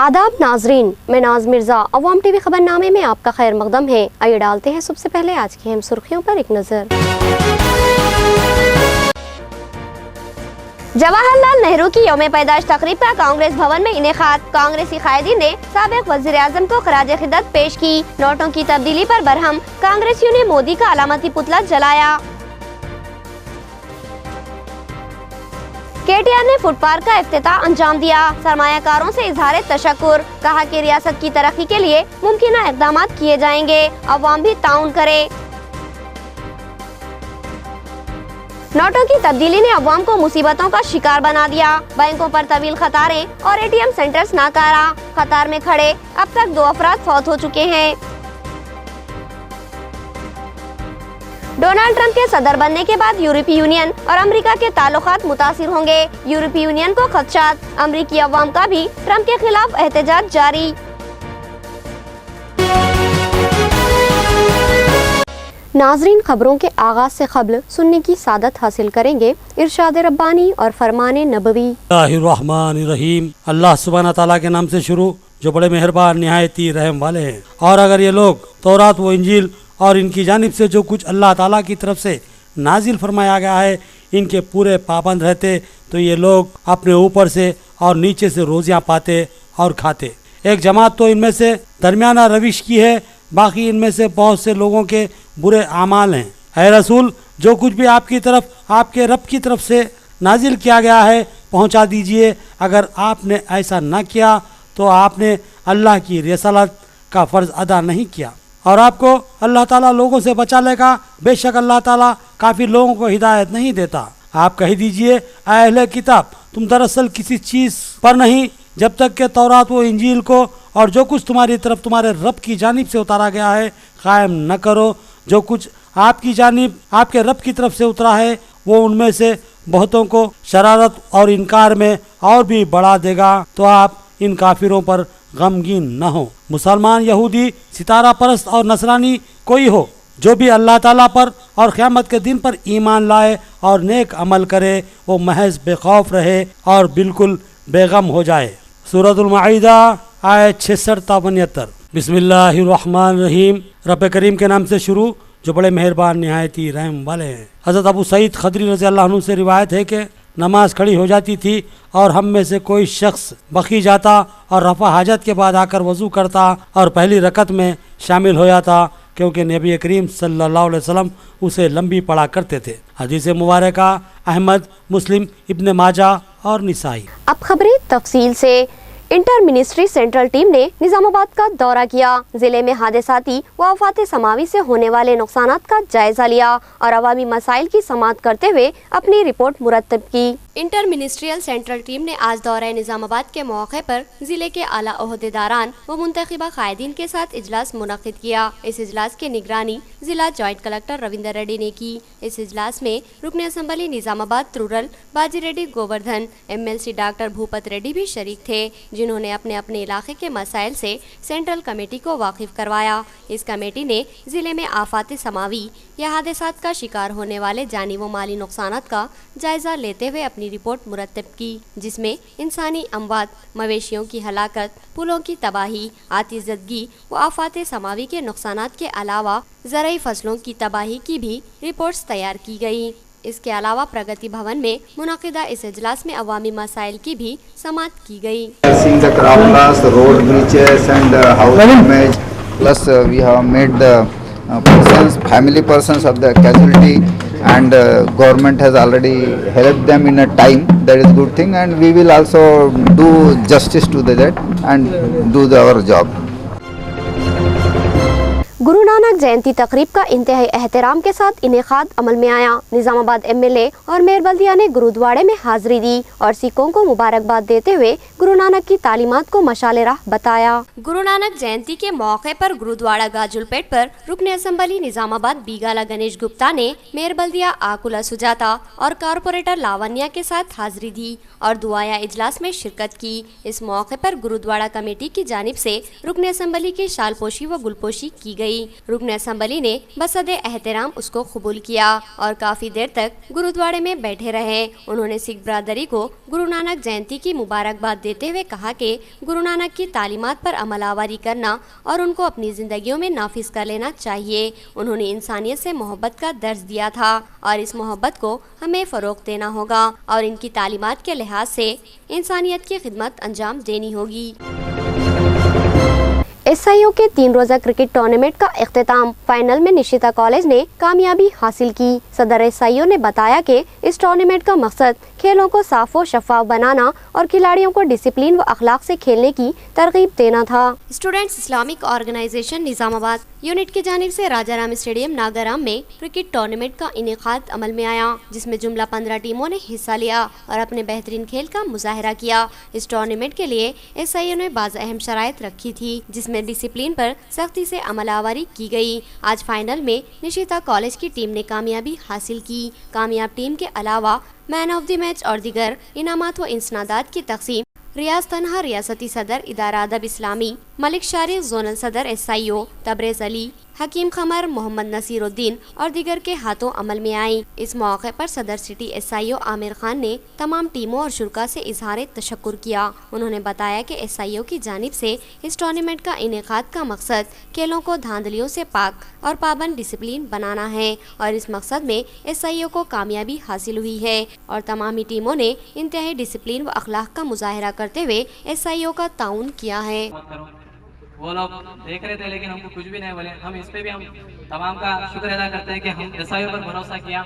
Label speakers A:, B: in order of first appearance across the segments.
A: आदाब नाजरीन, मैं नाज मिर्ज़ा अवाम टीवी खबरनामे में आपका खैर मकदम है। आइए डालते हैं सबसे पहले आज की अहम सुर्खियों पर एक नज़र। जवाहरलाल नेहरू की यौम पैदाइश तकरीब का कांग्रेस भवन में इनेकाद। कांग्रेसी कायदीन ने साबिक वज़ीर आज़म को खराज खिदमत पेश की। नोटों की तब्दीली पर बरहम, कांग्रेसियों ने मोदी का अलामती पुतला जलाया। केटीआर ने फूड पार्क का इफ्तिताह अंजाम दिया। सरमायाकारों से इजहार तशक्कुर, कहा कि रियासत की तरक्की के लिए मुमकिन इक़दाम किए जाएंगे, अवाम भी ताउन करे। नोटों की तब्दीली ने अवाम को मुसीबतों का शिकार बना दिया। बैंकों पर तवील कतारें और एटीएम सेंटर्स नाकारा। कतार में खड़े अब तक 2 अफराद फौत हो चुके हैं। डोनाल्ड ट्रंप के सदर बनने के बाद यूरोपीय यूनियन और अमेरिका के ताल्लुकात मुतासिर होंगे। यूरोपीय यूनियन को खदशात, अमेरिकी अवाम का भी ट्रंप के खिलाफ एहतजाज जारी। नाजरीन, खबरों के आगाज से क़ब्ल सुनने की सादत हासिल करेंगे इरशाद रब्बानी और फरमान नबवी।
B: रहीम। अल्लाह सुब्हाना तआला के नाम से शुरू, जो बड़े मेहरबान निहायत ही रहम वाले हैं। और अगर ये लोग तौरात व इंजील और इनकी जानिब से जो कुछ अल्लाह ताला की तरफ से नाजिल फरमाया गया है इनके पूरे पाबंद रहते तो ये लोग अपने ऊपर से और नीचे से रोज़ियाँ पाते और खाते। एक जमात तो इनमें से दरमियाना रविश की है, बाकी इनमें से बहुत से लोगों के बुरे आमाल हैं। ऐ रसूल, जो कुछ भी आपकी तरफ आपके रब की तरफ से नाजिल किया गया है पहुँचा दीजिए। अगर आपने ऐसा न किया तो आपने अल्लाह की रिसालत का फ़र्ज़ अदा नहीं किया और आपको अल्लाह ताला लोगों से बचा लेगा। बेशक अल्लाह ताला काफ़ी लोगों को हिदायत नहीं देता। आप कह दीजिए, अहले किताब, तुम दरअसल किसी चीज़ पर नहीं जब तक कि तौरात व इंजील को और जो कुछ तुम्हारी तरफ तुम्हारे रब की जानिब से उतारा गया है कायम न करो। जो कुछ आपकी जानिब आपके रब की तरफ से उतरा है वो उनमें से बहुतों को शरारत और इनकार में और भी बढ़ा देगा। तो आप इन काफिरों पर गमगीन न हो। मुसलमान, यहूदी, सितारा परस्त और नसरानी कोई हो, जो भी अल्लाह ताला पर और क़यामत के दिन पर ईमान लाए और नेक अमल करे, वो महज बेखौफ रहे और बिल्कुल बेगम हो जाए। सूरतुल माइदा आयत 66-73। बिस्मिल्लाहिर्रहमानिर्रहीम। रब करीम के नाम से शुरू, जो बड़े मेहरबान निहायत ही रहम वाले हैं। हज़रत अबू सईद खदरी रज़ी अल्लाह अन्हु से रिवायत है कि नमाज खड़ी हो जाती थी और हम में से कोई शख्स बखी जाता और रफ़ा हाजत के बाद आकर वज़ू करता और पहली रकत में शामिल हो जाता, क्योंकि नबी करीम सल्लल्लाहु अलैहि वसल्लम उसे लंबी पढ़ा करते थे। हदीस मुबारका अहमद, मुस्लिम, इब्न माजा और निसाई।
A: अब खबरें तफसील से। इंटर मिनिस्ट्री सेंट्रल टीम ने निजामाबाद का दौरा किया। जिले में हादसाती व आफात समावी से होने वाले नुकसानात का जायजा लिया और अवामी मसाइल की समाअत करते हुए अपनी रिपोर्ट मुरतब की। इंटर मिनिस्ट्रियल सेंट्रल टीम ने आज दौरा निजामाबाद के मौके पर जिले के आला ओहदेदारान व मुंतखबा कायदीन के साथ इजलास मुनक़िद किया। इस इजलास की निगरानी जिला जॉइंट कलेक्टर रविंदर रेड्डी ने की। इस इजलास में रुकन असम्बली निजामाबाद रूरल बाजी रेड्डी गोवर्धन, MLC डॉक्टर भूपत रेड्डी भी शरीक थे, जिन्होंने अपने अपने इलाके के मसाइल से सेंट्रल कमेटी को वाकिफ करवाया। इस कमेटी ने जिले में आफात समावी या हादसात का शिकार होने वाले जानी व माली नुकसानात का जायजा लेते हुए अपनी रिपोर्ट मुरतब की, जिसमें इंसानी अमवात, मवेशियों की हलाकत, पुलों की तबाही, आतिशज़दगी व आफात समावी के नुकसानात के अलावा ज़रई फसलों की तबाही की भी रिपोर्ट्स तैयार की गई। इसके अलावा प्रगति भवन में मुनक़िदा इस इजलास में अवामी मसाइल की भी समाअत की गई।
C: family persons of the casualty and government has already helped them in a time. That is good thing, and we will also do justice to that and do our job.
A: Guru Nanak जयंती तकरीब का इंतहाई एहतराम के साथ इनेकाद अमल में आया। निजामाबाद MLA और mayor बल्दिया ने गुरुद्वारे में हाजिरी दी और सिखों को मुबारकबाद देते हुए गुरु नानक की तालीमात को मशाले राह बताया। गुरु नानक जयंती के मौके पर गुरुद्वारा गाजुलपेट पर रुकन असम्बली निजामाबाद बीगाला गणेश गुप्ता ने मेयर बल्दिया आकुला सुजाता और कारपोरेटर लावण्या के साथ हाजिरी दी और दुआया इजलास में शिरकत की। इस मौके पर गुरुद्वारा कमेटी की जानिब से रुकन असम्बली की शालपोशी व गुलपोशी की गई। गई। रुकन असम्बली ने बसदे एहतराम उसको कबूल किया और काफी देर तक गुरुद्वारे में बैठे रहे। उन्होंने सिख बरादरी को गुरु नानक जयंती की मुबारकबाद देते हुए कहा कि गुरु नानक की तालीमात पर अमल आवारी करना और उनको अपनी जिंदगियों में नाफिज कर लेना चाहिए। उन्होंने इंसानियत से मोहब्बत का दर्ज दिया था और इस मोहब्बत को हमें फरोग देना होगा और इनकी तालीमात के लिहाज से इंसानियत की खिदमत अंजाम देनी होगी। एसआईओ के 3 रोजा क्रिकेट टूर्नामेंट का इख्तिताम। फाइनल में निशिता कॉलेज ने कामयाबी हासिल की। सदर एसआईओ ने बताया कि इस टूर्नामेंट का मकसद खेलों को साफ व शफाफ बनाना और खिलाड़ियों को डिसिप्लिन व अखलाक से खेलने की तरगीब देना था। Students Islamic organisation Nizamabad unit की जानिब से राजाराम स्टेडियम नागाराम में क्रिकेट टूर्नामेंट का इनेकाद अमल में आया, जिसमें जुमला 15 टीमों ने हिस्सा लिया और अपने बेहतरीन खेल का मुजाहरा किया। इस टूर्नामेंट के लिए एसआईओ ने बाज़ अहम शराइत रखी थी, जिसमें डिसिप्लिन पर सख्ती से अमलावरी की गई। आज फाइनल में निशिता कॉलेज की टीम ने कामयाबी हासिल की। कामयाब टीम के अलावा मैन ऑफ द मैच और दीगर इनामात व इंसनादात की तकसीम रियाज तन्हा रियासती सदर इदारा अदब इस्लामी, मलिक शारिक जोनल सदर एसआईओ, तबरेज अली, हकीम खमर, मोहम्मद नसीरुद्दीन और दीगर के हाथों अमल में आई। इस मौके पर सदर सिटी एसआईओ आमिर खान ने तमाम टीमों और शुरका से इजहार तशक्कुर किया। उन्होंने बताया कि एसआईओ की जानिब से इस टूर्नामेंट का इनेकाद का मकसद खेलों को धांधलियों से पाक और पाबंद डिसिप्लिन बनाना है और इस मकसद में एसआईओ को कामयाबी हासिल हुई है और तमामी टीमों ने इंतहाई डिसिप्लिन व अखलाक का मुजाहरा करते हुए एसआईओ का ताउन किया है।
D: वो लोग देख रहे थे लेकिन हमको कुछ भी नहीं बोले। हम इस पे भी हम तमाम का शुक्र अदा करते हैं कि हम एसआईओ पर भरोसा किया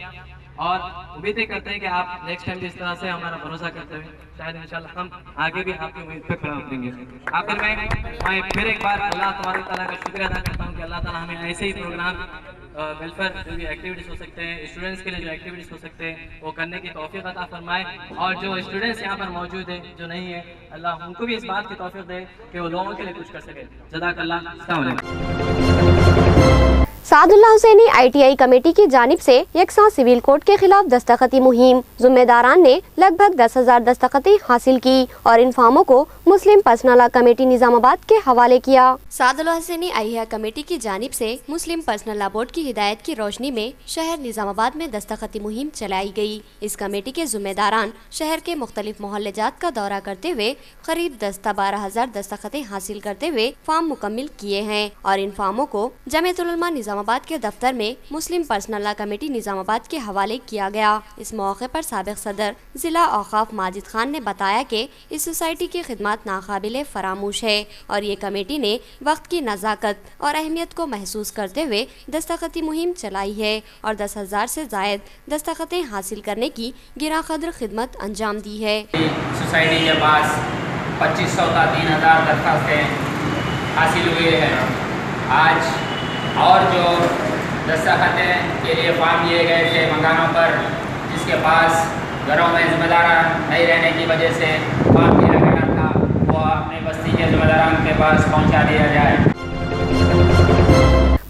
D: और उम्मीद करते हैं कि आप नेक्स्ट टाइम भी इस तरह से हमारा भरोसा करते हुए शायद इंशाल्लाह हम आगे भी आपकी उम्मीद पे खड़ा उतरेंगे। आखिर में मैं फिर एक बार अल्लाह तबारक तआला का शुक्र अदा करता हूँ कि अल्लाह ताला हमें ऐसे ही प्रोग्राम वेलफेयर जो भी एक्टिविटीज़ हो सकते हैं, स्टूडेंट्स के लिए जो एक्टिविटीज़ हो सकते हैं वो करने की तौफीक अता फरमाए और जो स्टूडेंट्स यहाँ पर मौजूद है जो नहीं है अल्लाह उनको भी इस बात की तौफीक दे कि वो लोगों के लिए कुछ कर सके। जज़ाकल्लाह। अस्सलाम वालेकुम।
A: सादुल्लाह हुसैनी ITI कमेटी की जानिब से यकसां सिविल कोड के खिलाफ दस्तखती मुहिम। जिम्मेदारान ने लगभग 10,000 दस्तखतें हासिल की और इन फार्मों को मुस्लिम पर्सनल लॉ कमेटी निजामाबाद के हवाले किया। सादुल्लाह हुसैनी ITI कमेटी की जानिब से मुस्लिम पर्सनल लॉ बोर्ड की हिदायत की रोशनी में शहर निजामाबाद में दस्तखती मुहिम चलाई गई। इस कमेटी के जिम्मेदारान शहर के मुख्तलिफ मोहल्ले जात का दौरा करते हुए करीब 10-12,000 दस्तखतें हासिल करते हुए फार्म मुकम्मिल किए हैं और इन फार्मों को जमीयतुल उलमा निजामाबाद के दफ्तर में मुस्लिम पर्सनल लॉ कमेटी निजामाबाद के हवाले किया गया। इस मौके पर साबिक सदर जिला औकाफ माजिद खान ने बताया कि इस सोसाइटी की खिदमत नाकाबिले फरामोश है और ये कमेटी ने वक्त की नज़ाकत और अहमियत को महसूस करते हुए दस्तखती मुहिम चलाई है और 10,000 से जायद दस्तखतें हासिल करने की गिरा कदर खिदमत अंजाम दी है।
E: सोसाइटी के पास 2500 का 3,000 दरखास्तें हासिल हुए हैं। आज और जो दस्तखतें के लिए फॉर्म लिए गए थे मकानों पर, जिसके पास घरों में ज़िम्मेदार नहीं रहने की वजह से फॉर्म लिया गया था, वो अपनी बस्ती के ज़िम्मेदारान के पास पहुंचा दिया जाए।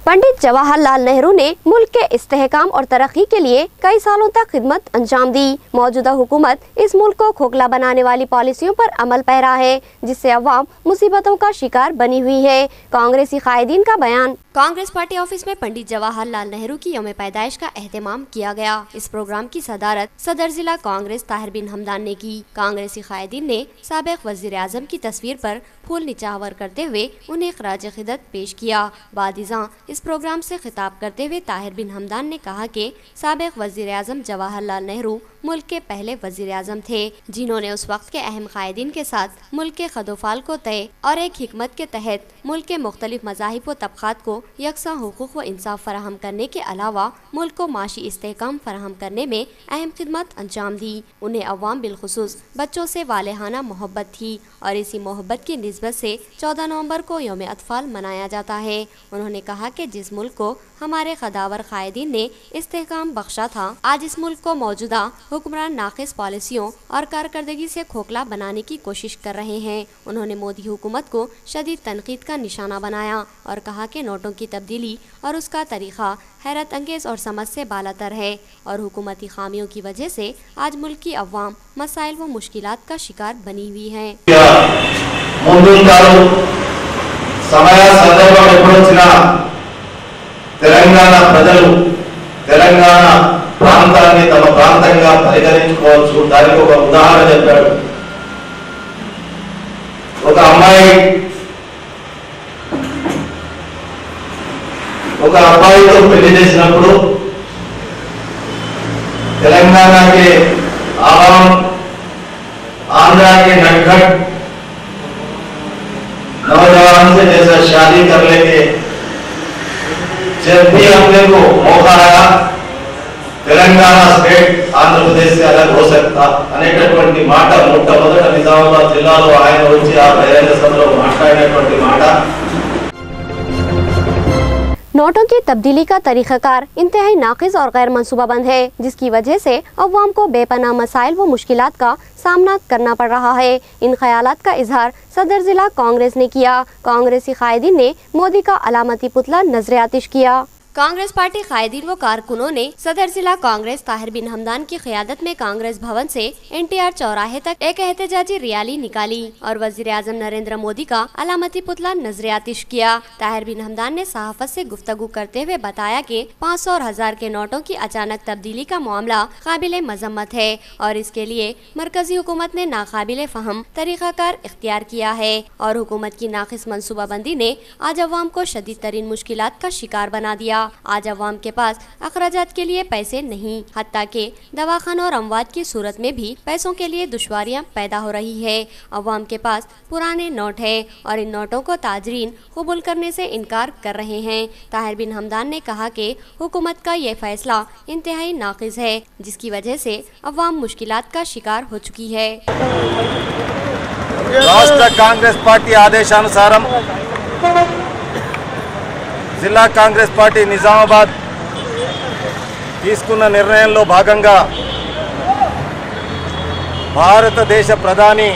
A: पंडित जवाहरलाल नेहरू ने मुल्क के इस्तेहकाम और तरक्की के लिए कई सालों तक खिदमत अंजाम दी। मौजूदा हुकूमत इस मुल्क को खोखला बनाने वाली पॉलिसियों पर अमल पैरा है, जिससे अवाम मुसीबतों का शिकार बनी हुई है। कांग्रेसी कायदीन का बयान। कांग्रेस पार्टी ऑफिस में पंडित जवाहरलाल नेहरू की यौम पैदाइश का एहतमाम किया गया। इस प्रोग्राम की सदारत सदर जिला कांग्रेस ताहिर बिन हमदान ने की। कांग्रेसी कायदीन ने साबिक वजीर आजम की तस्वीर पर फूल निचावर करते हुए उन्हें खराज खिदमत पेश किया। बादिज़ां इस प्रोग्राम से खिताब करते हुए ताहिर बिन हमदान ने कहा कि साबिक वजीर आजम जवाहरलाल नेहरू मुल्क के पहले वजीर आजम थे, जिन्होंने उस वक्त के अहम कायदीन के साथ मुल्क के खदोफाल को तय और एक हिकमत के तहत मुल्क के मुख्तलिफ मज़ाहिब व तबक़ात को यकसा हुकूक़ व इंसाफ फराहम करने के अलावा मुल्क को माशी इस्तेहकाम फराहम करने में अहम खिदमत अंजाम दी। उन्हें अवाम बिलखुसूस बच्चों से वालेहाना मोहब्बत थी और इसी मोहब्बत की निस्बत से 14 नवंबर को यौम अतफाल मनाया जाता है। उन्होंने कहा कि जिस मुल्क को हमारे खदावर कायदीन ने इस्तेहकाम बख्शा था, आज इस मुल्क को मौजूदा हुक्मरान नाक़िस पॉलिसियों और कारकर्दगी से खोखला बनाने की कोशिश कर रहे हैं। उन्होंने मोदी हुकूमत को शदीद तनकीद का निशाना बनाया और कहा कि नोटों की तब्दीली और उसका तरीक़ा हैरत अंगेज़ और समझ से बालातर है और हुकूमती खामियों की वजह से आज मुल्क की अवाम मसाइल व मुश्किलात का शिकार बनी हुई है।
F: దానికి ఒక ఉదాహరణ చెప్పాడు. ఒక అమ్మాయి ఒక అబ్బాయితో పెళ్లి చేసినప్పుడు तेलंगाना के आवाम आंध्रा के नटखट नौजवान से जैसा शादी कर लेंगे, जब भी अपने को मौका आया तेलंगाना स्टेट आंध्र प्रदेश से अलग हो सकता అనేటటువంటి మాట మొట్టమొదట నిజామాబాద్ జిల్లాలో ఆయన వచ్చి ఆ బహిరంగ సభలో మాట్లాడినటువంటి మాట.
A: नोटों की तब्दीली का तरीक़ाकार इंतहाई नाक़िस और गैर मनसूबाबंद है, जिसकी वजह से अवाम को बेपनाह मसाइल व मुश्किलात का सामना करना पड़ रहा है। इन ख्यालात का इजहार सदर ज़िला कांग्रेस ने किया। कांग्रेसी कायदीन ने मोदी का अलामती पुतला नजर आतिश किया। कांग्रेस पार्टी कायदीन व कारकुनों ने सदर जिला कांग्रेस ताहिर बिन हमदान की क़यादत में कांग्रेस भवन से NTR चौराहे तक एक एहतजाजी रैली निकाली और वज़ीर आज़म नरेंद्र मोदी का अलामती पुतला नजर आतिश किया। ताहिर बिन हमदान ने सहाफ़त से गुफ्तगू करते हुए बताया कि 500 और 1000 के नोटों की अचानक तब्दीली का मामला काबिल मजम्मत है और इसके लिए मरकजी हुकूमत ने नाकाबिल फ़हम तरीक़ाकार इख्तियार किया है और हुकूमत की नाक़िस मनसूबाबंदी ने आज अवाम को शदीद तरीन मुश्किलात का शिकार बना दिया। आज अवाम के पास अखराजात के लिए पैसे नहीं, हत्ता के दवाखानों और अमवात की सूरत में भी पैसों के लिए दुश्वारियां पैदा हो रही है। अवाम के पास पुराने नोट है और इन नोटों को ताजरीन कबूल करने से इनकार कर रहे हैं। ताहिर बिन हमदान ने कहा कि हुकूमत का ये फैसला इंतहाई नाक़िस है, जिसकी वजह से अवाम मुश्किलात का शिकार हो चुकी है।
F: राष्ट्र कांग्रेस पार्टी आदेशानुसारम జిల్లా కాంగ్రెస్ పార్టీ నిజామాబాద్ తీసుకున్న నిర్ణయంలో భాగంగా భారతదేశ ప్రధాని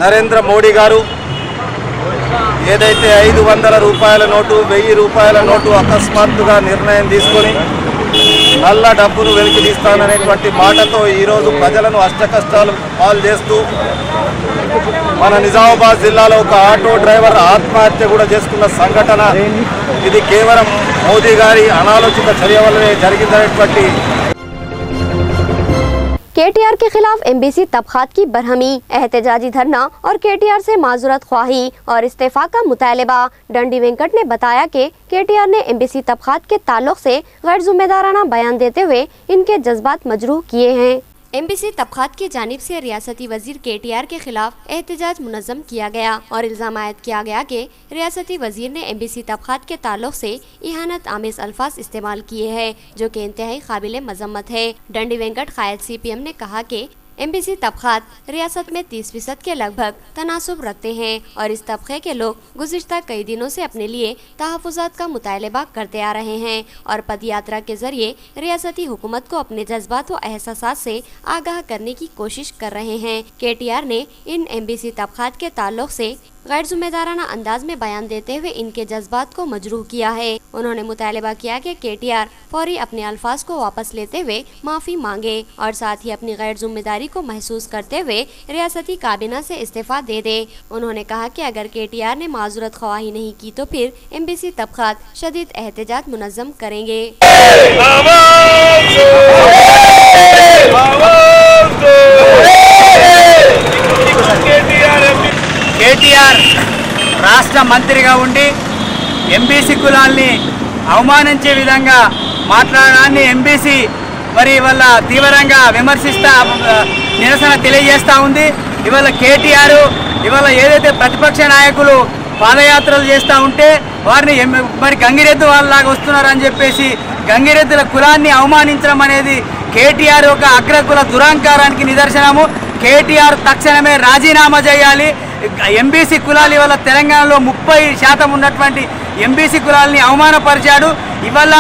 F: నరేంద్ర మోడీ గారు ఏదైతే 500 రూపాయల నోటు 1000 రూపాయల నోటు అకస్మాత్తుగా నిర్ణయం తీసుకొని నల్ల డబ్బును వెలికి తీస్తాననేటువంటి మాటతో ఈరోజు ప్రజలను అష్టకష్టాలు పాలు చేస్తూ మన నిజామాబాద్ జిల్లాలో ఒక ఆటో డ్రైవర్ ఆత్మహత్య కూడా చేసుకున్న సంఘటన ఇది కేవలం మోదీ గారి అనాలోచిత చర్య వల్లనే జరిగిందనేటువంటి
A: KTR के खिलाफ MBC तबक़ात की बरहमी, एहतजाजी धरना और KTR से माजूरत ख्वाही और इस्तीफ़ा का मुतालबा। डंडी वेंकट ने बताया कि KTR ने MBC तबक़ात के ताल्लुक़ से गैर ज़िम्मेदाराना बयान देते हुए इनके जज्बात मजरूह किए हैं। MBC तबक़ात की जानिब से रियासती वज़ीर KTR के खिलाफ एहतजाज मुनज़्ज़म किया गया और इल्ज़ाम आयद किया गया कि रियासती वज़ीर ने MBC तबक़ात के ताल्लुक़ से इहानत आमेज़ अल्फाज इस्तेमाल किए हैं, जो कि इंतहाई काबिल मज़म्मत है। डंडी वेंकट कायद CPM ने कहा कि MBC तबक़ात रियासत में 30% के लगभग तनासुब रखते हैं और इस तबक़े के लोग गुज़िश्ता कई दिनों से अपने लिए तहफ़्फ़ुज़ात का मुतालबा करते आ रहे हैं और पद यात्रा के ज़रिए रियासती हुकूमत को अपने जज्बात व एहसासात से आगाह करने की कोशिश कर रहे हैं। KTR ने इन MBC तबक़ात के ताल्लुक़ से गैर ज़िम्मेदाराना अंदाज में बयान देते हुए इनके जज्बात को मजरूह किया है। उन्होंने मुतालबा किया कि KTR फौरी अपने अल्फाज को वापस लेते हुए माफ़ी मांगे और साथ ही अपनी गैर ज़िम्मेदारी को महसूस करते हुए रियासती काबिना से इस्तीफ़ा दे दे। उन्होंने कहा कि अगर KTR ने माजूरत ख्वाही नहीं की तो फिर MBC तबक़ात शदीद एहतजाज मुनज़्ज़म करेंगे।
G: కేటీఆర్ రాష్ట్ర మంత్రిగా ఉండి ఎంబీసీ కులాల్ని అవమానించే విధంగా మాట్లాడడాన్ని ఎంబీసీ మరి ఇవాళ తీవ్రంగా విమర్శిస్తా నిరసన తెలియజేస్తూ ఉంది. ఇవాళ కేటీఆర్ ఇవాళ ఏదైతే ప్రతిపక్ష నాయకులు పాదయాత్రలు చేస్తూ ఉంటే వారిని మరి గంగిరెద్దు వాళ్ళలాగా వస్తున్నారని చెప్పేసి గంగిరెద్దుల కులాన్ని అవమానించడం అనేది కేటీఆర్ యొక్క అగ్రకుల దురాంకారానికి నిదర్శనము. కేటీఆర్ తక్షణమే రాజీనామా చేయాలి. ఎంబీసీ కులాలు ఇవాళ తెలంగాణలో 30% ఉన్నటువంటి ఎంబీసీ కులాలని అవమానపరిచాడు. ఇవాళ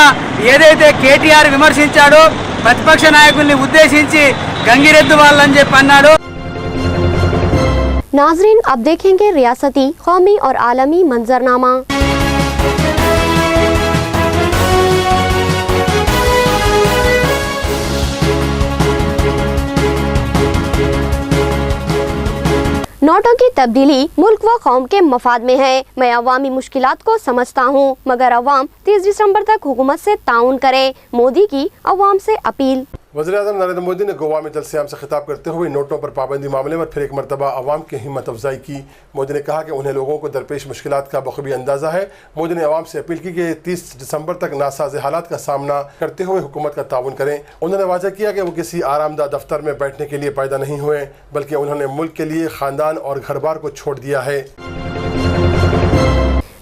G: ఏదైతే కేటీఆర్ విమర్శించాడో ప్రతిపక్ష నాయకుల్ని ఉద్దేశించి గంగిరెద్దు వాళ్ళని చెప్పి అన్నాడు.
A: नाज़रीन, अब देखेंगे रियासती, कौमी और आलमी मंजरनामा। नोटों की तब्दीली मुल्क व कौम के मफाद में है। मैं अवामी मुश्किलात को समझता हूँ, मगर अवाम 30 दिसंबर तक हुकूमत से ताउन करे। मोदी की अवाम से अपील।
H: वज़ीर-ए-आज़म नरेंद्र मोदी ने गोवा में जलसे-आम से खिताब करते हुए नोटों पर पाबंदी मामले पर फिर एक मरतबा अवाम की हिम्मत अफजाई की। मोदी ने कहा कि उन्हें लोगों को दरपेश मुश्किलात का बखूबी अंदाज़ा है। मोदी ने अवाम से अपील की कि 30 दिसंबर तक नासाज़ हालात का सामना करते हुए हुकूमत का ताउन करें। उन्होंने वाज़ह किया कि वो किसी आरामदा दफ्तर में बैठने के लिए पैदा नहीं हुए, बल्कि उन्होंने मुल्क के लिए ख़ानदान और घर बार को छोड़ दिया है।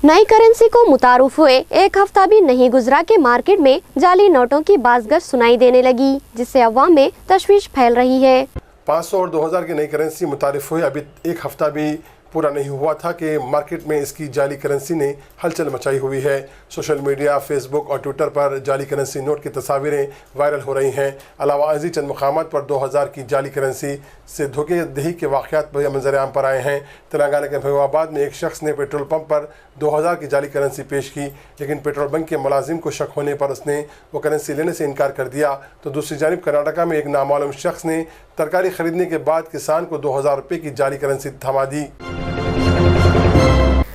A: नई करेंसी को मुतारुफ हुए एक हफ्ता भी नहीं गुजरा के मार्केट में जाली नोटों की बाज़गश सुनाई देने लगी, जिससे अवाम में तशवीश फैल रही है।
H: 500 और 2000 की नई करेंसी मुतारिफ हुए अभी एक हफ्ता भी पूरा नहीं हुआ था कि मार्केट में इसकी जाली करेंसी ने हलचल मचाई हुई है। सोशल मीडिया, फेसबुक और ट्विटर पर जाली करेंसी नोट की तस्वीरें वायरल हो रही हैं। अलावा अजीज चंद मकामात पर 2000 की जाली करेंसी से धोखेदही के वाक़यात मंजर आम पर आए हैं। तेलंगाना के महबूबाबाद में एक शख्स ने पेट्रोल पंप पर 2000 की जाली करेंसी पेश की, लेकिन पेट्रोल बंक के मुलाजिम को शक होने पर उसने वो करेंसी लेने से इनकार कर दिया। तो दूसरी जानिब कर्नाटका में एक नामालूम शख्स ने तरकारी खरीदने के बाद किसान को 2000 रुपये की जाली करेंसी थमा दी।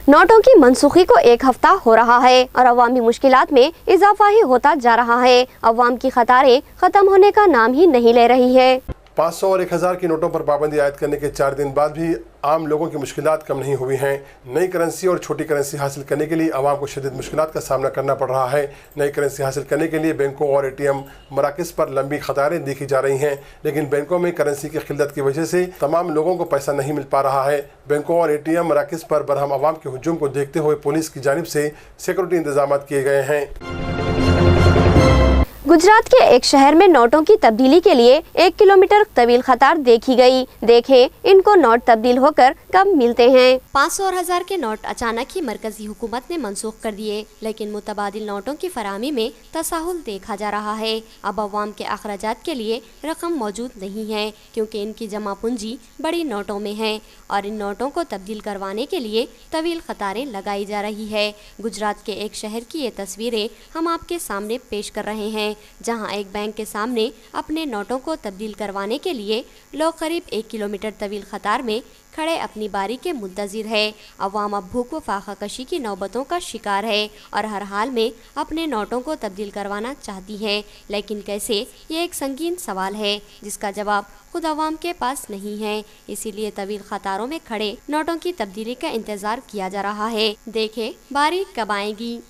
A: नोटों की मनसूखी को एक हफ्ता हो रहा है और अवामी मुश्किलात में इजाफा ही होता जा रहा है। अवाम की कतारें खत्म होने का नाम ही नहीं ले रही है।
H: 500 और 1000 की नोटों पर पाबंदी आयद करने के 4 दिन बाद भी आम लोगों की मुश्किलात कम नहीं हुई हैं। नई करेंसी और छोटी करेंसी हासिल करने के लिए आवाम को शदीद मुश्किलात का सामना करना पड़ रहा है। नई करेंसी हासिल करने के लिए बैंकों और ATM मराकज़ पर लंबी कतारें देखी जा रही हैं, लेकिन बैंकों में करेंसी की किल्लत की वजह से तमाम लोगों को पैसा नहीं मिल पा रहा है। बैंकों और ATM मराकज़ पर बरहम आवाम के हुजूम को देखते हुए पुलिस की जानिब से सिक्योरिटी इंतजाम किए गए हैं।
A: गुजरात के एक शहर में नोटों की तब्दीली के लिए 1 किलोमीटर तवील कतार देखी गई। देखें इनको नोट तब्दील होकर कब मिलते हैं। 500 और 1000 के नोट अचानक ही मरकजी हुकूमत ने मनसूख कर दिए, लेकिन मुतबादिल नोटों की फराहमी में तसाहुल देखा जा रहा है। अब अवाम के अखराजात के लिए रकम मौजूद नहीं है, क्योंकि इनकी जमा पूंजी बड़ी नोटों में है और इन नोटों को तब्दील करवाने के लिए तवील कतारें लगाई जा रही है। गुजरात के एक शहर की ये तस्वीरें हम आपके सामने पेश कर रहे हैं, जहां एक बैंक के सामने अपने नोटों को तब्दील करवाने के लिए लोग करीब 1 किलोमीटर तवील कतार में खड़े अपनी बारी के मुंतज़िर है। अवाम अब भूख व फाका कशी की नौबतों का शिकार है और हर हाल में अपने नोटों को तब्दील करवाना चाहती है, लेकिन कैसे, ये एक संगीन सवाल है जिसका जवाब खुद अवाम के पास नहीं है। इसीलिए तवील कतारों में खड़े नोटों की तब्दीली का इंतजार किया जा रहा है। देखें बारी कब आएगी।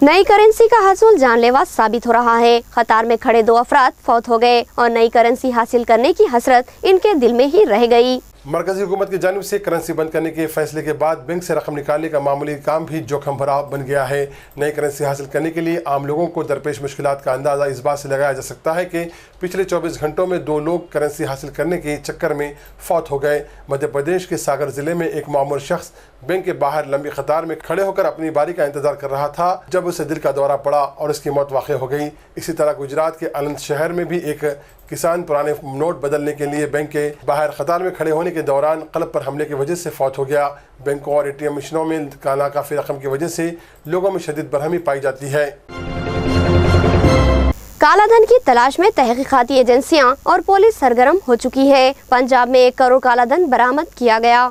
A: नई करेंसी का हासिल जानलेवा साबित हो रहा है। कतार में खड़े 2 अफराद फौत हो गए और नई करेंसी हासिल करने की हसरत इनके दिल में ही रह गई।
H: मरकजी हुकूमत की जानिब से करेंसी बंद करने के फैसले के बाद बैंक से रकम निकालने का मामूली काम भी जोखिम भरा बन गया है। नई करेंसी हासिल करने के लिए आम लोगों को दरपेश मुश्किलात का अंदाज़ा इस बात से लगाया जा सकता है कि पिछले 24 घंटों में 2 लोग करेंसी हासिल करने के चक्कर में फौत हो गए। मध्य प्रदेश के सागर ज़िले में एक मामूल शख्स बैंक के बाहर लंबी कतार में खड़े होकर अपनी बारी का इंतजार कर रहा था, जब उसे दिल का दौरा पड़ा और उसकी मौत वाक़ हो गई। इसी तरह गुजरात के आनंद शहर में भी एक किसान पुराने नोट बदलने के लिए बैंक के बाहर कतार में खड़े होने के दौरान कल्ब पर हमले की वजह से फौत हो गया। बैंकों और ATM मशीनों में नाकाफी रकम की वजह से लोगों में शदीद बरहमी पाई जाती है।
A: काला धन की तलाश में तहकीकाती एजेंसियां और पुलिस सरगर्म हो चुकी है। पंजाब में 1 करोड़ काला धन बरामद किया गया।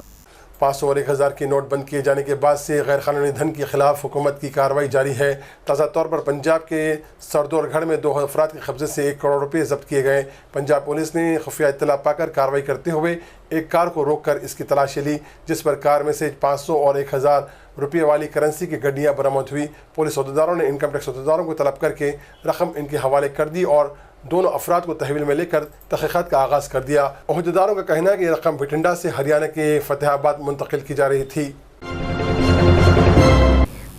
H: 500 और 1000 की नोट बंद किए जाने के बाद से गैर कानूनी धन के खिलाफ हुकूमत की कार्रवाई जारी है। ताज़ा तौर पर पंजाब के सरदौरगढ़ में 2 अफराद के कब्जे से 1 करोड़ रुपये जब्त किए गए। पंजाब पुलिस ने खुफिया इत्तला पाकर कार्रवाई करते हुए एक कार को रोककर इसकी तलाशी ली, जिस पर कार में से 500 और 1000 रुपये वाली करेंसी की गड्डियाँ बरामद हुई। पुलिस अहदेदारों ने इनकम टैक्स अहदेदारों को तलब करके रकम इनके हवाले कर दी और दोनों अफराद को तहवील में लेकर तहक़ीक़ात का आगाज़ कर दिया। अहदेदारों का कहना है कि रकम बठिंडा से हरियाणा के फतेहाबाद मुंतकिल की जा रही थी।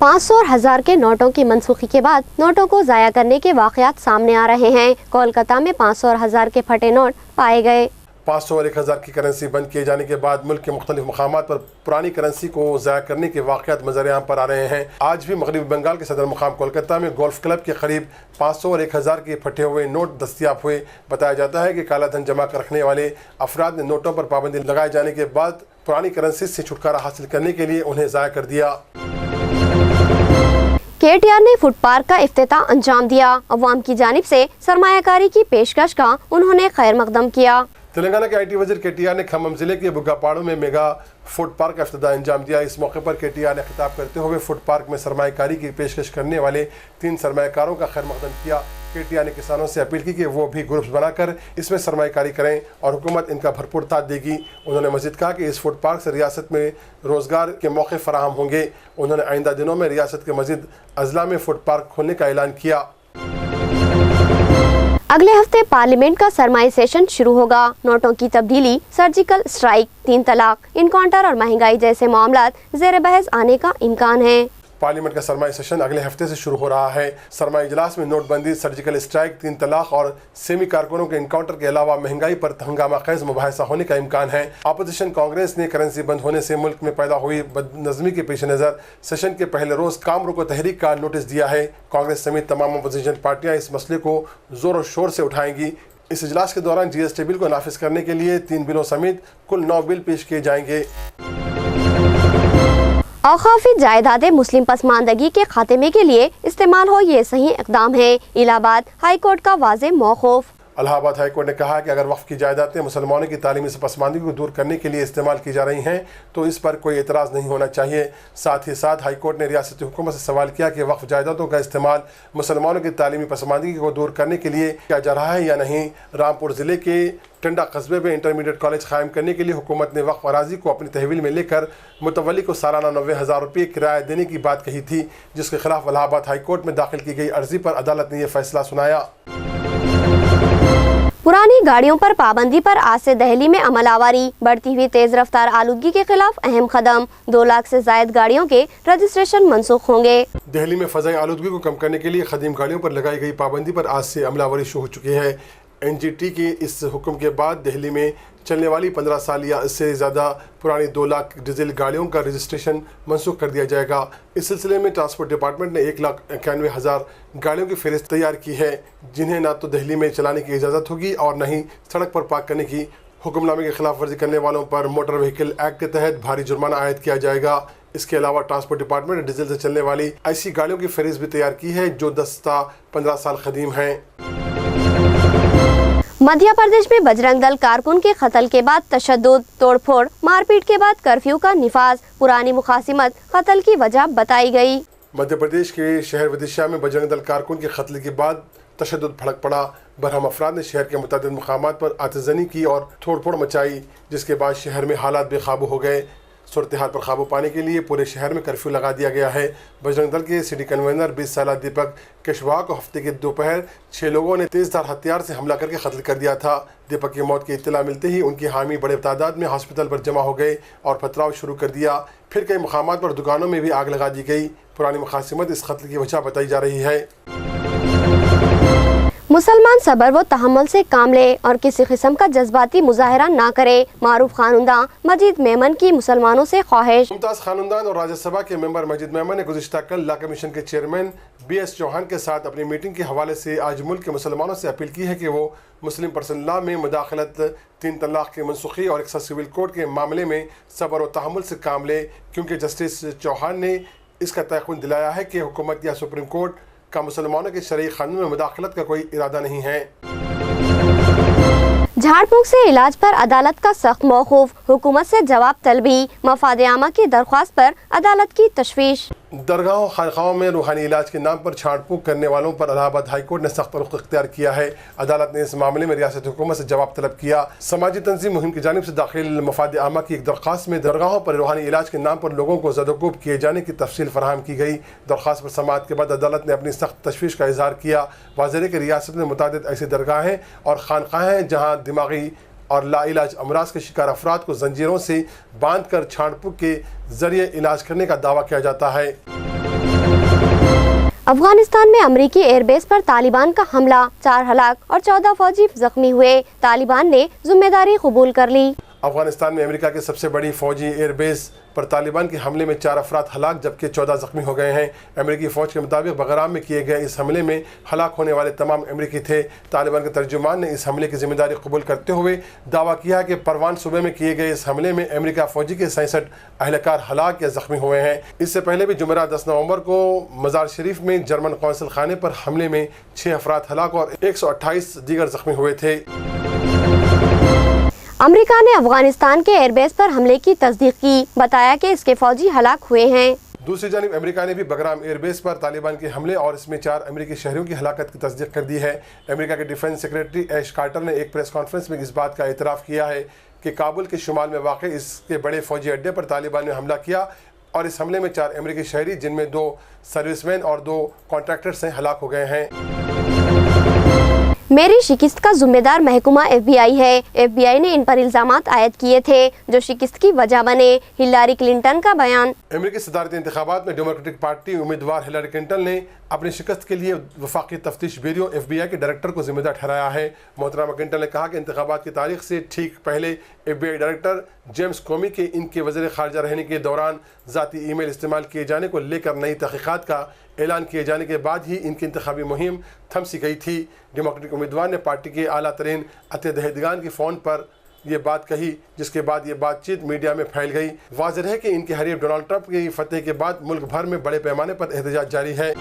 A: 500 और 1000 के नोटों की मनसूखी के बाद नोटों को ज़ाया करने के वाक़यात सामने आ रहे हैं। कोलकाता में 500 और 1000 के फटे नोट पाए गए।
H: 500 और 1000 की करेंसी बंद किए जाने के बाद मुल्क के मुख्तलिफ मकामात पर पुरानी करेंसी को ज़ाया करने के वाक़यात मंज़र-ए-आम पर आ रहे हैं। आज भी मगरबी बंगाल के सदर मुकाम कोलकाता में गोल्फ क्लब के करीब 500 और 1000 के फटे हुए नोट दस्तियाब हुए। बताया जाता है कि काला धन जमा रखने वाले अफराद ने नोटों पर पाबंदी लगाए जाने के बाद पुरानी करेंसी से छुटकारा हासिल करने के लिए उन्हें ज़ाया कर दिया।
A: KTR ने फूड पार्क का इफ्तिताह अंजाम दिया। अवाम की जानिब से सरमायाकारी की पेशकश का उन्होंने खैर मकदम किया।
H: तेलंगाना के IT वजीर KTR ने खम्मम जिले के बुग्गापाड़ू में मेगा फूड पार्क का इफ्तिताह अंजाम दिया। इस मौके पर KTR ने खिताब करते हुए फूड पार्क में सरमायाकारी की पेशकश करने वाले 3 सरमायाकारों का खैर मकदम किया। KTR ने किसानों से अपील की कि वो भी ग्रुप्स बनाकर इसमें सरमायाकारी करें और हुकूमत इनका भरपूर साथ देगी। उन्होंने मजीद कहा कि इस फूड पार्क से रियासत में रोज़गार के मौके फराहम होंगे। उन्होंने आइंदा दिनों में रियासत के मजीद अजला में फूड पार्क खोलने का ऐलान किया।
A: अगले हफ्ते पार्लियामेंट का सरमाई सेशन शुरू होगा। नोटों की तब्दीली, सर्जिकल स्ट्राइक, 3 तलाक, इनकाउंटर और महंगाई जैसे मामलात ज़ेर बहस आने का इम्कान है।
H: पार्लियामेंट का सरमाई सेशन अगले हफ्ते से शुरू हो रहा है। सरमाई इजलास में नोटबंदी, सर्जिकल स्ट्राइक, 3 तलाक और सेमी कारकुनों के इनकाउंटर के अलावा महंगाई पर हंगामा खेज मुबाहिसा होने का इम्कान है। अपोजिशन कांग्रेस ने करेंसी बंद होने से मुल्क में पैदा हुई बदनज़मी के पेश नज़र सेशन के पहले रोज काम रोको तहरीक का नोटिस दिया है। कांग्रेस समेत तमाम अपोजिशन पार्टियां इस मसले को जोर और शोर से उठाएंगी। इस इजलास के दौरान GST बिल को नाफिज करने के लिए 3 बिलों समेत कुल 9 बिल पेश किए जाएंगे।
A: औकाफी जायदादें मुस्लिम पसमानदगी के खात्मे के लिए इस्तेमाल हो, ये सही इकदाम है। इलाहाबाद हाई कोर्ट का वाज़े मौक़ूफ़।
H: इलाहाबाद हाई कोर्ट ने कहा कि अगर वक्फ की जायदादें मुसलमानों की तालीमी से पसमानदगी को दूर करने के लिए इस्तेमाल की जा रही हैं तो इस पर कोई एतराज़ नहीं होना चाहिए। साथ ही साथ हाई कोर्ट ने रियासती हुकूमत से सवाल किया कि वक्फ जायदादों का इस्तेमाल मुसलमानों की तालीमी पसमानदगी को दूर करने के लिए किया जा रहा है या नहीं। रामपुर ज़िले के टंडा कस्बे में इंटरमीडिएट कॉलेज कायम करने के लिए हुकूमत ने वक्फ अराजी को अपनी तहवील में लेकर मुतवल्ली को सालाना 90,000 रुपये किराया देने की बात कही थी, जिसके खिलाफ इलाहाबाद हाई कोर्ट में दाखिल की गई अर्जी पर अदालत ने यह फैसला सुनाया।
A: पुरानी गाड़ियों पर पाबंदी पर आज से दहली में अमल आवारी। बढ़ती हुई तेज रफ्तार आलूदगी के खिलाफ अहम कदम। 2 लाख से जायद गाड़ियों के रजिस्ट्रेशन मनसूख होंगे।
H: दिल्ली में फ़ज़ाई आलूदगी को कम करने के लिए ख़दीम गाड़ियों पर लगाई गई पाबंदी पर आज से अमलावरी शुरू हो चुकी है। NGT के इस हुक्म के बाद दिल्ली में चलने वाली 15 साल या इससे ज़्यादा पुरानी 2 लाख डीजल गाड़ियों का रजिस्ट्रेशन मनसूख कर दिया जाएगा। इस सिलसिले में ट्रांसपोर्ट डिपार्टमेंट ने 1,91,000 गाड़ियों की फहरिस्त तैयार की है, जिन्हें ना तो दिल्ली में चलाने की इजाज़त होगी और न ही सड़क पर पार्क करने की। हुक्मनामे की खिलाफ वर्जी करने वालों पर मोटर व्हीकल एक्ट के तहत भारी जुर्माना आयद किया जाएगा। इसके अलावा ट्रांसपोर्ट डिपार्टमेंट ने डीजल से चलने वाली ऐसी गाड़ियों की फहरिस्त भी तैयार की है जो 10 से 15 साल कदीम हैं।
A: मध्य प्रदेश में बजरंग दल कारकुन के कत्ल के बाद तशद्दुद, तोड़फोड़, मारपीट के बाद कर्फ्यू का निफाज। पुरानी मुखासिमत कत्ल की वजह बताई गई।
H: मध्य प्रदेश के शहर विदिशा में बजरंग दल कारकुन के कत्ल के बाद तशद्दुद भड़क पड़ा। बरहम अफराद ने शहर के मुतअद्दिद मकामात पर आतिशज़नी की और तोड़फोड़ मचाई, जिसके बाद शहर में हालात बेकाबू हो गए। सूरत हाल पर काबू पाने के लिए पूरे शहर में कर्फ्यू लगा दिया गया है। बजरंग दल के सिटी कन्वीनर 20 साल दीपक कुशवाहा को हफ्ते के दोपहर 6 लोगों ने तेज़धार हथियार से हमला करके कत्ल कर दिया था। दीपक की मौत की इत्तला मिलते ही उनके हामी बड़े तादाद में हॉस्पिटल पर जमा हो गए और पथराव शुरू कर दिया। फिर कई मकामात पर दुकानों में भी आग लगा दी गई। पुरानी मुखासिमत इस कत्ल की वजह बताई जा रही है।
A: मुसलमान सब्र व तहम्मुल से काम ले और किसी किस्म का जज्बाती मुजाहरा ना करे। मारूफ खानुंदान मजीद मेमन की मुसलमानों से ख्वाहिश।
H: मुमताज़ खानुंदान और राज्यसभा के मेंबर मजीद मेमन ने गुज़िश्ता कल लॉ कमीशन के चेयरमैन BS चौहान के साथ अपनी मीटिंग के हवाले से आज मुल्क के मुसलमानों से अपील की है कि वो मुस्लिम पर्सनल लॉ में मुदाखलत, 3 तलाक के मनसूखी और एक सिविल कोड के मामले में सब्र और तहम्मुल से काम ले, क्योंकि जस्टिस चौहान ने इसका तयक़ुन दिलाया है कि हुकूमत या सुप्रीम कोर्ट का मुसलमानों के शरई कानून में मुदाखलत का कोई इरादा नहीं है।
A: झाड़ फूंक से इलाज पर अदालत का सख्त मौकूफ। हुकूमत से जवाब तलबी। मफाद आमा की दरख्वास्त पर अदालत की तशवीश।
H: दरगाहों खानखाहों में रूहानी इलाज के नाम पर छाड़ फूंक करने वालों पर इलाहाबाद हाई कोर्ट ने सख्त रुख इख्तियार किया है। अदालत ने इस मामले में रियासती हुकूमत से जवाब तलब किया। समाजी तंजीम मुहिम की जानिब से दाखिल मफाद आमा की एक दरख्वास्त में दरगाहों पर रूहानी इलाज के नाम पर लोगों को ज़दोकोब किए जाने की तफसील फराहम की गई। दरख्वास्त पर समाअत के बाद अदालत ने अपनी सख्त तशवीश का इजहार किया। वाज़ेह कि रियासत में मुतादिद ऐसी दरगाहें और खानखाहें हैं जहाँ दिमागी और लाइलाज अमराज के शिकार अफराद को जंजीरों से बांध कर छाड़ फूंक के जरिए इलाज करने का दावा किया जाता है।
A: अफगानिस्तान में अमरीकी एयरबेस पर तालिबान का हमला, 4 हलाक और 14 फौजी जख्मी हुए। तालिबान ने जिम्मेदारी कबूल कर ली।
H: अफगानिस्तान में अमेरिका की सबसे बड़ी फौजी एयरबेस पर तालिबान के हमले में 4 अफराद हलाक जबकि 14 जख्मी हो गए हैं। अमेरिकी फ़ौज के मुताबिक बगराम में किए गए इस हमले में हलाक होने वाले तमाम अमेरिकी थे। तालिबान के तर्जुमान ने इस हमले की जिम्मेदारी कबूल करते हुए दावा किया कि परवान सूबे में किए गए इस हमले में अमेरिका फ़ौजी के 67 अहलकार हलाक या जख्मी हुए हैं। इससे पहले भी जुमेरात 10 नवंबर को मज़ार शरीफ में जर्मन कौंसल खाने पर हमले में 6 अफराद हलाक और 128 दीगर जख्मी हुए थे।
A: अमेरिका ने अफगानिस्तान के एयरबेस पर हमले की तस्दीक की, बताया कि इसके फौजी हलाक हुए हैं।
H: दूसरी जानिब अमेरिका ने भी बगराम एयरबेस पर तालिबान के हमले और इसमें 4 अमेरिकी शहरियों की हलाकत की तस्दीक कर दी है। अमेरिका के डिफेंस सेक्रेटरी ऐश कार्टर ने एक प्रेस कॉन्फ्रेंस में इस बात का एतराफ़ किया है कि काबुल के शुमाल में वाक़ इसके बड़े फौजी अड्डे पर तालिबान ने हमला किया और इस हमले में 4 अमेरिकी शहरी, जिनमें 2 सर्विसमैन और 2 कॉन्ट्रैक्टर्स हैं, हलाक हो गए हैं।
A: मेरी शिकस्त का जिम्मेदार महकमा FBI है। FBI ने इन पर इल्जामात आयद किए थे जो शिकस्त की वजह बने। हिलारी क्लिंटन का बयान।
H: अमेरिकी सदारती इंतखाबात में डेमोक्रेटिक पार्टी उम्मीदवार हिलारी क्लिंटन ने अपनी शिकस्त के लिए वफाकी तफ्तीश ब्यूरो FBI के डायरेक्टर को जिम्मेदार ठहराया है। मोहतरमा क्लिंटन ने कहा कि इंतखाबात की तारीख से ठीक पहले FBI डायरेक्टर जेम्स कोमी के इनके वज़ीर ख़ारजा रहने के दौरान ज़ाती ईमेल इस्तेमाल किए जाने को लेकर नई तहक़ीक़ात का ऐलान किए जाने के बाद ही इनकी इंतखाबी मुहिम थम सी गई थी। डेमोक्रेटिक उम्मीदवार ने पार्टी के आला तरीन अतिदहदगान के फ़ोन पर ये बात कही, जिसके बाद ये बातचीत मीडिया में फैल गई। वाज़ेह है कि इनके हरीफ डोनाल्ड ट्रंप की फतह के बाद मुल्क भर में बड़े पैमाने पर एहतजाज जारी है।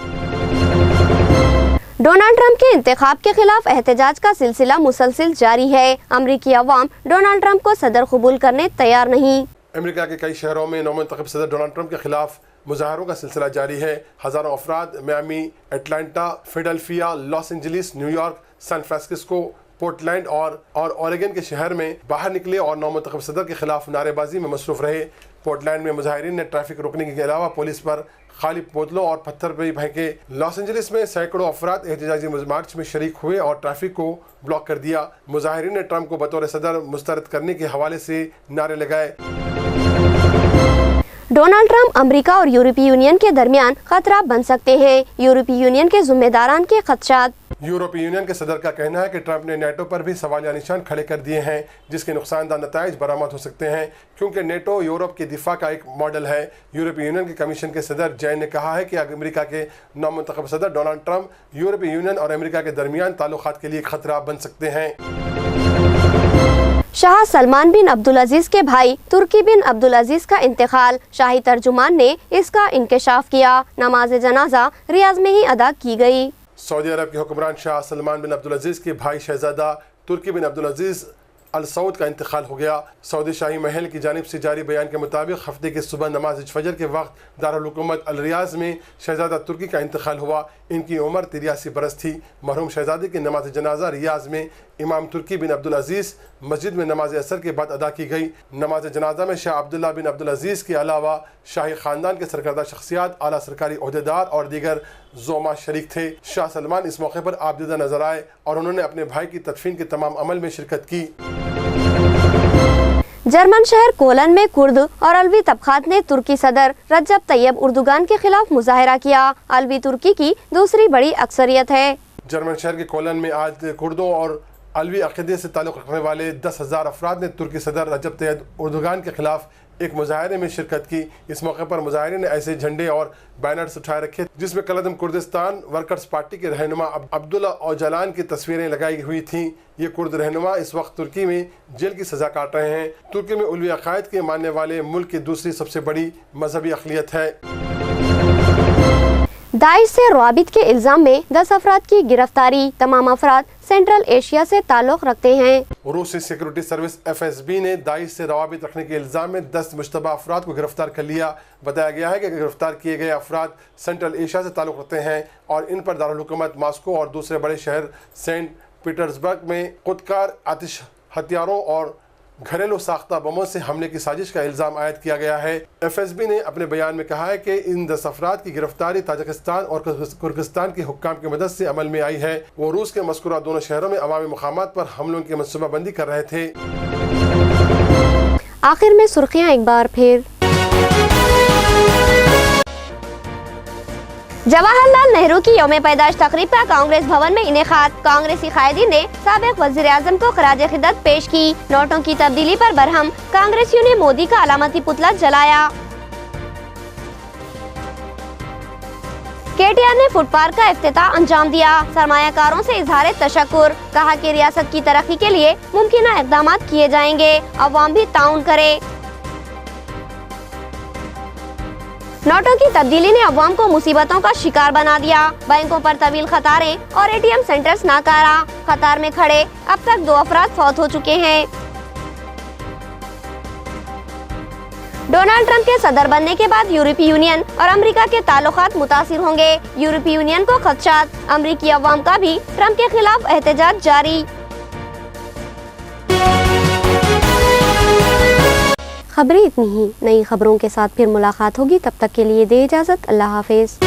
A: डोनाल्ड ट्रंप के इंतखाब के खिलाफ एहतजाज का सिलसिला मुसलसिल जारी है। अमरीकी अवाम डोनाल्ड ट्रंप को सदर कबूल करने तैयार नहीं।
H: अमेरिका के कई शहरों में नौमुंतखब सदर डोनाल्ड ट्रंप के खिलाफ मुजाहरों का सिलसिला जारी है। हज़ारों अफराद Miami, Atlanta, Philadelphia, Los Angeles, New York, San Francisco, Portland और ओरेगन के शहर में बाहर निकले और नौमुंतखब सदर के खिलाफ नारेबाजी में मसरूफ़ रहे। पोर्टलैंड में मुजाहिरीन ने ट्रैफिक रोकने के अलावा पुलिस पर खाली बोतलों और पत्थर भी फेंके। लॉस एंजलिस में सैकड़ों अफराद एहतजाजी मार्च में शरीक हुए और ट्रैफिक को ब्लॉक कर दिया। मुजाहिरीन ने ट्रंप को बतौर सदर मुस्तरद करने के हवाले से नारे लगाए।
A: डोनाल्ड ट्रंप अमेरिका और यूरोपीय यूनियन के दरमियान खतरा बन सकते हैं। यूरोपीय यूनियन के जिम्मेदारान के खदशात।
H: यूरोपीय यूनियन के सदर का कहना है कि ट्रंप ने नेटो पर भी सवालिया निशान खड़े कर दिए हैं, जिसके नुकसानदार नताइज बरामद हो सकते हैं, क्योंकि नेटो यूरोप के दिफा का एक मॉडल है। यूरोपीय यूनियन के कमीशन के सदर जैन ने कहा है कि अमेरिका के नौमुंतखब सदर डोनाल्ड ट्रंप यूरोपीय यूनियन और अमेरिका के दरमियान ताल्लुकात के लिए खतरा बन सकते हैं।
A: शाह सलमान बिन अब्दुल अजीज के भाई तुर्की बिन अब्दुल अजीज का इंतकाल। शाही तर्जुमान ने इसका इंकशाफ किया। नमाज जनाजा रियाज में ही अदा की गई।
H: सऊदी अरब के हुक्मरान शाह सलमान बिन अब्दुल अजीज के भाई शहजादा तुर्की बिन अब्दुल अजीज अल सऊद का इंतकाल हो गया। सऊदी शाही महल की जानिब से जारी बयान के मुताबिक हफ्ते के सुबह नमाज फजर के वक्त दारुल हुकूमत अल रियाज में शहजादा तुर्की का इंतकाल हुआ। इनकी उम्र 83 बरस थी। मरहूम शहजादे की नमाज जनाजा रियाज में इमाम तुर्की बिन अब्दुल अजीज मस्जिद में नमाज असर के बाद अदा की गई। नमाज जनाजा में शाह अब्दुल्ला बिन अब्दुल अजीज के अलावा शाही ख़ानदान के सरकर्दा शख्सियात, आला सरकारी ओहदेदार और दीगर ज़ोमा शरीक थे। शाह सलमान इस मौके पर आबदीदा नजर आए और उन्होंने अपने भाई की तदफीन के तमाम अमल में शिरकत की।
A: जर्मन शहर कोलन में कुर्द और अलवी तबकात ने तुर्की सदर रजब तैयब उर्दुगान के खिलाफ मुजाहरा किया। अलवी तुर्की की दूसरी बड़ी अक्सरियत है।
H: जर्मन शहर के कोलन में आज कुर्दों और अलवी अक़ीदे से ताल्लुक़ रखने वाले 10,000 अफराद ने तुर्की सदर रजब तैयब उर्दुगान के खिलाफ एक मुजाहरे में शिरकत की। इस मौके पर मुजाहिरीन ने ऐसे झंडे और बैनर्स उठाए रखे जिसमें कलदम कुर्दिस्तान वर्कर्स पार्टी के रहनुमा अब्दुल्ला ओजलान की तस्वीरें लगाई हुई थीं। ये कुर्द रहनुमा इस वक्त तुर्की में जेल की सज़ा काट रहे हैं। तुर्की में उलवी अकायद के मानने वाले मुल्क की दूसरी सबसे बड़ी मजहबी अक़लियत है।
A: दाइश से रवाबित के इल्ज़ाम में 10 अफराद की गिरफ्तारी। तमाम अफराद सेंट्रल एशिया से ताल्लुक़ रखते हैं।
H: रूसी सिक्योरिटी सर्विस FSB ने दाइश से रवाबित रखने के इल्ज़ाम में 10 मुश्तबा अफराद को गिरफ्तार कर लिया। बताया गया है कि गिरफ्तार किए गए अफराद सेंट्रल एशिया से ताल्लुक़ रखते हैं और इन पर दारुल हुकूमत मॉस्को और दूसरे बड़े शहर सेंट पीटर्सबर्ग में खुदकार आतिश हथियारों और घरेलू साख्ता बमों से हमले की साजिश का इल्ज़ाम आयद किया गया है। FSB ने अपने बयान में कहा है कि इन 10 अफराद की गिरफ्तारी ताजिकिस्तान और किर्गिस्तान के हुक्काम की मदद से अमल में आई है। वो रूस के मज़कूरा दोनों शहरों में अवामी मुक़ामात पर हमलों की मनसूबाबंदी कर रहे थे।
A: आखिर में सुर्खियाँ एक बार फिर। जवाहरलाल नेहरू की यौम पैदाइश तकरीब का कांग्रेस भवन में इनेकाद। कांग्रेसी कायदीन ने साबिक वज़ीर आज़म को खराज खिदमत पेश की। नोटों की तब्दीली पर बरहम कांग्रेसियों ने मोदी का अलामती पुतला जलाया। KTR ने फुट पार्क का इफ्तिताह अंजाम दिया। सरमायाकारों से इजहार तशक्कुर। कहा कि रियासत की तरक्की के लिए मुमकिन इक़दाम किए जाएंगे, अवाम भी ताउन करे। नोटों की तब्दीली ने अवाम को मुसीबतों का शिकार बना दिया। बैंकों पर तवील कतारें और ATM सेंटर्स नाकारा। कतार में खड़े अब तक 2 अफराद फौत हो चुके हैं। डोनाल्ड ट्रंप के सदर बनने के बाद यूरोपीय यूनियन और अमेरिका के ताल्लुकात मुतासिर होंगे। यूरोपीय यूनियन को खदशात, अमेरिकी अवाम का भी ट्रंप के खिलाफ एहतजाज जारी। खबरें इतनी ही, नई खबरों के साथ फिर मुलाकात होगी, तब तक के लिए दे इजाजत, अल्लाह हाफिज।